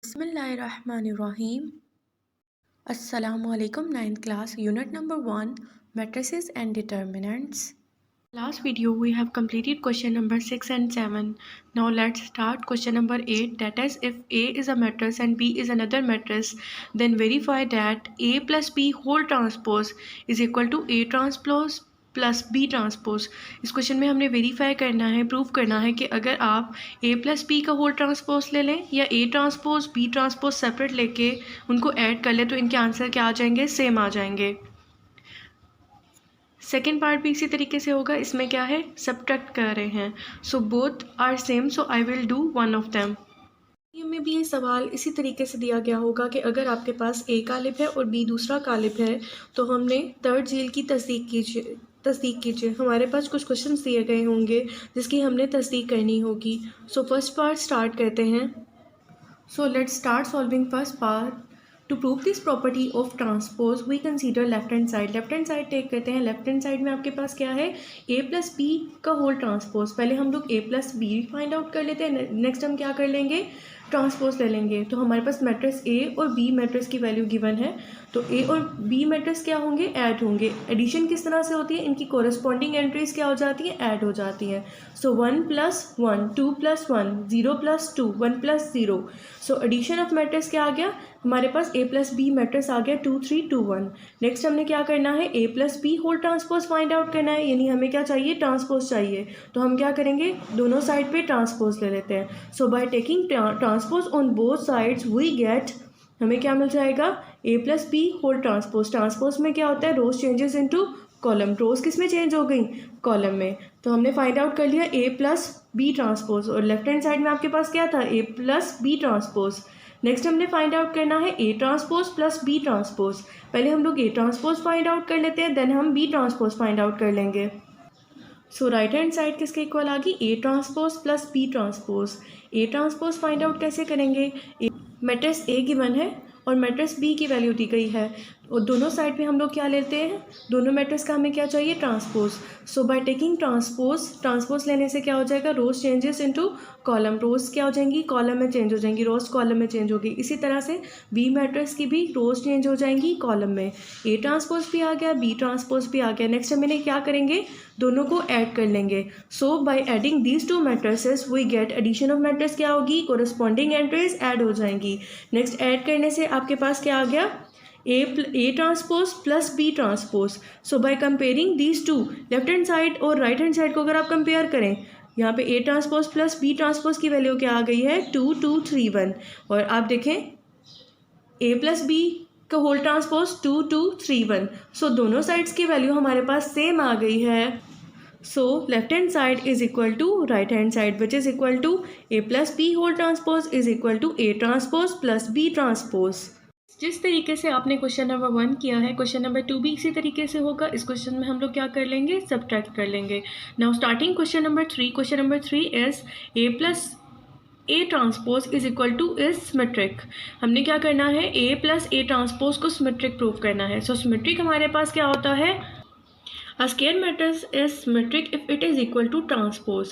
Bismillahirrahmanirrahim. Assalamualaikum. Ninth class, unit number 1, matrices and determinants. Last video we have completed question number 6 and 7. Now let's start question number 8, that is, if A is a matrix and B is another matrix, then verify that A plus B whole transpose is equal to A transpose plus B transpose. इस question में हमने verify करना है, prove करना है कि अगर आप ए प्लस बी का होल ट्रांसपोज ले लें या A transpose B transpose separate लेके उनको ऐड कर लें तो इनके आंसर क्या आ जाएंगे, सेम आ जाएंगे। सेकेंड पार्ट भी इसी तरीके से होगा, इसमें क्या है, सब्ट्रैक्ट कर रहे हैं। So both are same, so I will do one of them. में भी ये सवाल इसी तरीके से दिया गया होगा कि अगर आपके पास ए कालिब है और बी दूसरा कालिब है तो हमने थर्ड झील की तस्दीक कीजिए। हमारे पास कुछ क्वेश्चंस दिए गए होंगे जिसकी हमने तस्दीक करनी होगी। सो फर्स्ट पार्ट स्टार्ट करते हैं। So let's start solving first part. To prove this property of transpose we consider left hand side. Left hand side take करते हैं। लेफ्ट हैंड साइड में आपके पास क्या है, ए प्लस बी का होल ट्रांसपोज। पहले हम लोग ए प्लस बी फाइंड आउट कर लेते हैं, नेक्स्ट हम क्या कर लेंगे, ट्रांसपोज ले लेंगे। तो हमारे पास मैट्रिक्स ए और बी मैट्रिक्स की वैल्यू गिवन है, तो ए और बी मैट्रिक्स क्या होंगे, ऐड होंगे। एडिशन किस तरह से होती है, इनकी कोरस्पॉन्डिंग एंट्रीज क्या हो जाती हैं, ऐड हो जाती हैं। सो 1 + 1, 2 + 1, 0 + 2, 1 + 0। सो एडिशन ऑफ मैट्रिक्स क्या आ गया, हमारे पास ए प्लस बी मैट्रिक्स आ गया 2 3 2 1। नेक्स्ट हमने क्या करना है, A plus B whole transpose find out करना है, यानी हमें क्या चाहिए, ट्रांसपोज चाहिए। तो हम क्या करेंगे, दोनों साइड पे ट्रांसपोज ले लेते हैं। So by taking transpose on both sides we get, हमें क्या मिल जाएगा, A plus B whole transpose. Transpose में क्या होता है, rows changes into column. Rows किस में चेंज हो गई, कॉलम में। तो हमने फाइंड आउट कर लिया ए प्लस बी ट्रांसपोज, और लेफ्ट हैंड साइड में आपके पास क्या था, A plus B transpose. Next हमने फाइंड आउट करना है A transpose plus B transpose. पहले हम लोग ए ट्रांसपोज फाइंड आउट कर लेते हैं, देन हम बी ट्रांसपोज फाइंड आउट कर लेंगे। सो राइट हैंड साइड किसके इक्वल आ गई, A transpose plus B transpose. A transpose find out कैसे करेंगे, मैट्रिक्स ए गिवन है और मैट्रिक्स बी की वैल्यू दी गई है, और दोनों साइड पे हम लोग क्या लेते हैं, दोनों मैट्रिक्स का हमें क्या चाहिए, transpose. So by taking transpose लेने से क्या हो जाएगा, रोज चेंजेस इनटू कॉलम। रोज क्या हो जाएंगी, कॉलम में चेंज हो जाएंगी, रोज कॉलम में चेंज होगी। इसी तरह से बी मैट्रिक्स की भी रोज चेंज हो जाएंगी कॉलम में। ए ट्रांसपोज भी आ गया, बी ट्रांसपोज भी आ गया। नेक्स्ट हम इन्हें क्या करेंगे, दोनों को ऐड कर लेंगे। So by adding these two matrices we get, addition of matrix क्या होगी, कोरस्पॉन्डिंग एंट्रीज ऐड हो जाएंगी। नेक्स्ट ऐड करने से आपके पास क्या आ गया, A transpose plus B transpose. So by comparing these two, left hand side और राइट हैंड साइड को अगर आप कंपेयर करें, यहाँ पे A transpose plus B transpose की वैल्यू क्या आ गई है, 2 2 3 1। और आप देखें ए प्लस बी का होल ट्रांसपोज 2 2 3 1। सो दोनों साइड्स की वैल्यू हमारे पास सेम आ गई है। So left hand side is equal to right hand side, which is equal to A plus B whole transpose is equal to A transpose plus B transpose. जिस तरीके से आपने क्वेश्चन नंबर 1 किया है, क्वेश्चन नंबर 2 भी इसी तरीके से होगा। इस क्वेश्चन में हम लोग क्या कर लेंगे, सब्ट्रैक्ट कर लेंगे। Now starting question number 3, question number 3 is a plus A transpose is equal two is symmetric. हमने क्या करना है, ए प्लस ए ट्रांसपोज को सिमेट्रिक प्रूव करना है। सो सिमेट्रिक हमारे पास क्या होता है, a square matrix is symmetric if it is equal to transpose.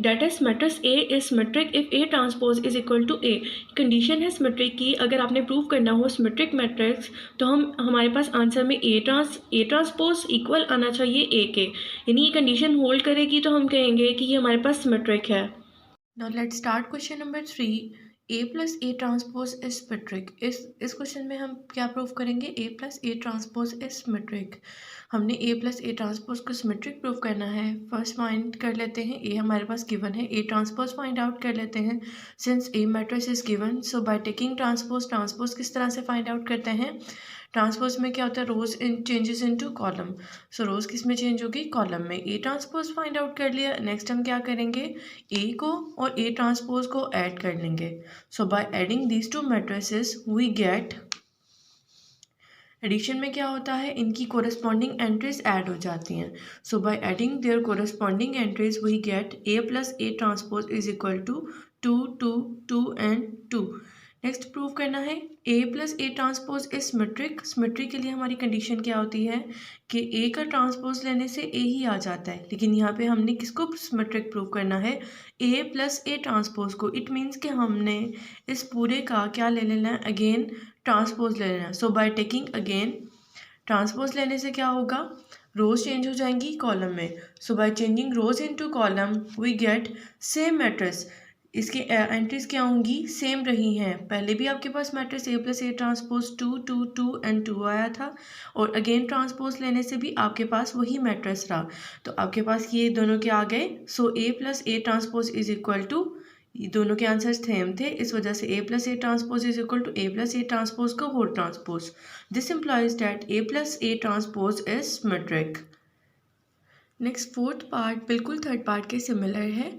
That is matrix A is symmetric if A transpose is equal to A. Condition है symmetric की, अगर आपने प्रूव करना हो सिमेट्रिक मैट्रिक्स तो हमारे पास आंसर में ए ट्रांसपोज इक्वल आना चाहिए ए के, यानी ये कंडीशन होल्ड करेगी तो हम कहेंगे कि ये हमारे पास सिमेट्रिक है। Now let's start question number 3, A plus A transpose is symmetric. इस क्वेश्चन में हम क्या प्रूव करेंगे, A plus A transpose is symmetric. हमने ए प्लस ए ट्रांसपोज को सिमेट्रिक प्रूव करना है। फर्स्ट फाइंड कर लेते हैं, ए हमारे पास गिवन है, ए ट्रांसपोज फाइंड आउट कर लेते हैं। Since A matrix is given, so by taking transpose किस तरह से फाइंड आउट करते हैं, ट्रांसपोज में क्या होता है, रोज इन चेंजेस इनटू कॉलम। सो रोज किस में चेंज होगी, कॉलम में। ए ट्रांसपोज फाइंड आउट कर लिया। नेक्स्ट हम क्या करेंगे, ए को और ए ट्रांसपोज को ऐड कर लेंगे। So by adding these two matrices we get, addition में क्या होता है, इनकी कोरस्पॉन्डिंग एंट्रीज ऐड हो जाती हैं। So by adding their corresponding entries we get A plus A transpose is equal to 2 2 2 and 2। Next prove करना है A plus A transpose is symmetric. Symmetric के लिए हमारी कंडीशन क्या होती है कि A का ट्रांसपोज लेने से A ही आ जाता है, लेकिन यहाँ पे हमने किसको सिमेट्रिक प्रूव करना है, A प्लस ए ट्रांसपोज को। इट मीन्स कि हमने इस पूरे का क्या ले लेना है, अगेन ट्रांसपोज ले लेना है। सो बाय टेकिंग अगेन ट्रांसपोज लेने से क्या होगा, रोज चेंज हो जाएंगी कॉलम में। So by changing rows into column we get same matrix. इसकी एंट्रीज क्या होंगी, सेम रही हैं। पहले भी आपके पास matrix A plus A transpose 2 2 2 and 2 आया था, और अगेन ट्रांसपोज लेने से भी आपके पास वही मैट्रिक्स रहा। तो आपके पास ये दोनों क्या आ गए, so A plus A transpose is equal to, दोनों के आंसर्स सेम थे, इस वजह से A plus A transpose is equal to A plus A transpose का whole transpose. This implies that A plus A transpose is symmetric. Next fourth part बिल्कुल third part के similar है।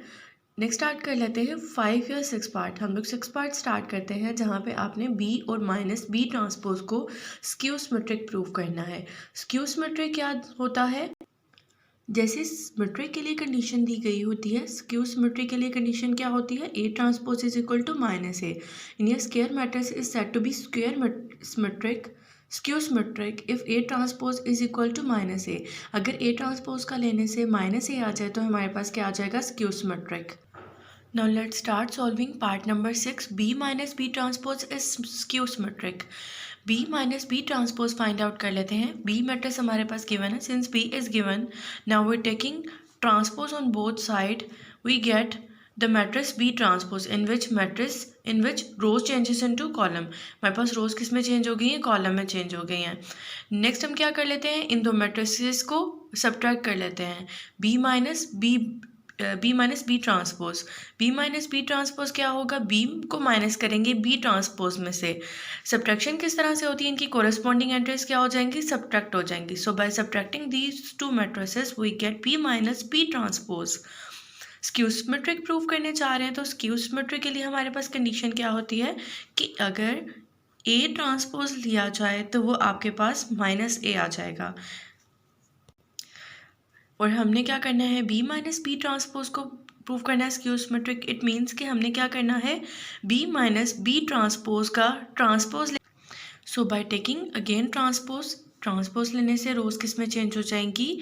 नेक्स्ट स्टार्ट कर लेते हैं 5 या 6 पार्ट। हम लोग 6 पार्ट स्टार्ट करते हैं, जहाँ पे आपने B और माइनस B ट्रांसपोज को स्क्यू सिमेट्रिक प्रूव करना है। स्क्यू सिमेट्रिक क्या होता है, जैसे सिमेट्रिक के लिए कंडीशन दी गई होती है, स्क्यू सिमेट्रिक के लिए कंडीशन क्या होती है, A transpose is equal to minus A in a square matrix is said to be square symmetric skew symmetric if A transpose is equal to minus A. अगर A transpose का लेने से minus ए आ जाए तो हमारे पास क्या आ जाएगा, skew symmetric. Now let's start solving part number 6. B minus B transpose is skew symmetric. B minus B transpose find out कर लेते हैं। B matrix हमारे पास given है, since B is given, now we're taking transpose on both side, we get the matrix B transpose in which rows changes into column। हमारे पास रोज किस में change हो गई हैं, कॉलम में चेंज हो गई हैं। नेक्स्ट हम क्या कर लेते हैं, इन दो मैट्रिसेस को सब्ट्रैक्ट कर लेते हैं। B minus B transpose, B minus B transpose क्या होगा, B को माइनस करेंगे B ट्रांसपोज में से। सब्ट्रैक्शन किस तरह से होती है, इनकी कोरेस्पॉन्डिंग एंट्रीज क्या हो जाएंगी, सब्ट्रैक्ट हो जाएंगी। So by subtracting these two matrices we get B minus B transpose. Skew symmetric prove करने चाह रहे हैं, तो स्क्यू सिमेट्रिक के लिए हमारे पास कंडीशन क्या होती है कि अगर A ट्रांसपोज लिया जाए तो वो आपके पास माइनस ए आ जाएगा, और हमने क्या करना है, B माइनस बी ट्रांसपोज को प्रूव करना है स्क्यू सिमेट्रिक। इट मीन्स कि हमने क्या करना है, B माइनस बी ट्रांसपोज का transpose. So by taking again transpose लेने से रोज किस में चेंज हो जाएंगी,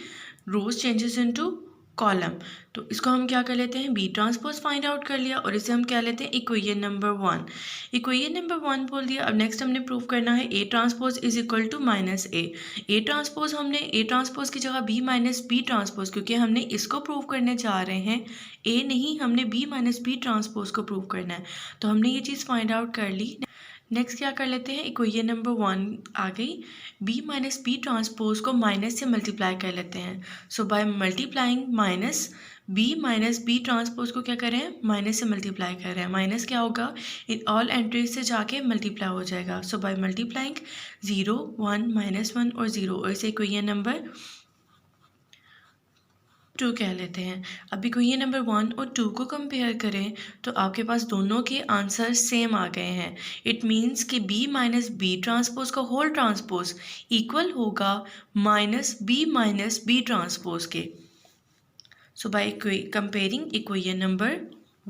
रोज चेंजेस इनटू कॉलम। तो इसको हम क्या कर लेते हैं, B ट्रांसपोज फाइंड आउट कर लिया, और इसे हम क्या लेते हैं, इक्वेशन नंबर 1। इक्वेशन नंबर 1 बोल दिया। अब नेक्स्ट हमने प्रूव करना है A transpose is equal to minus A transpose. हमने A ट्रांसपोज की जगह B माइनस बी ट्रांसपोज, क्योंकि हमने इसको प्रूव करने जा रहे हैं, A नहीं, हमने B माइनस बी ट्रांसपोज को प्रूव करना है, तो हमने ये चीज़ फाइंड आउट कर ली। नेक्स्ट क्या कर लेते हैं, इक्वेशन नंबर 1 आ गई, B माइनस बी ट्रांसपोज को माइनस से मल्टीप्लाई कर लेते हैं। So by multiplying minus B transpose को क्या कर रहे हैं, माइनस से मल्टीप्लाई कर रहे हैं। माइनस क्या होगा, इन ऑल एंट्रीज से जाके मल्टीप्लाई हो जाएगा। सो बाय मल्टीप्लाइंग 0 1 -1 और 0, और इसे इक्वेशन नंबर 2 कह लेते हैं। अब इक्वेशन नंबर 1 और 2 को कंपेयर करें तो आपके पास दोनों के आंसर सेम आ गए हैं। इट मीन्स कि B माइनस बी ट्रांसपोज का होल ट्रांसपोज इक्वल होगा माइनस बी ट्रांसपोज के। So by comparing equation number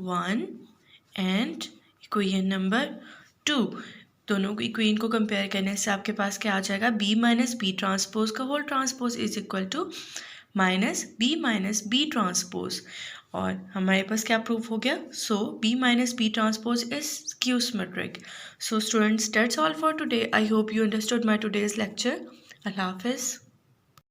1 and equation number 2, दोनों इक्वेशन को कंपेयर करने से आपके पास क्या आ जाएगा, B माइनस बी ट्रांसपोज का whole transpose is equal to minus B transpose, और हमारे पास क्या प्रूफ हो गया, so B minus B transpose is skew symmetric. So students, that's all for today. I hope you understood my today's lecture. अल्लाह हाफिज़।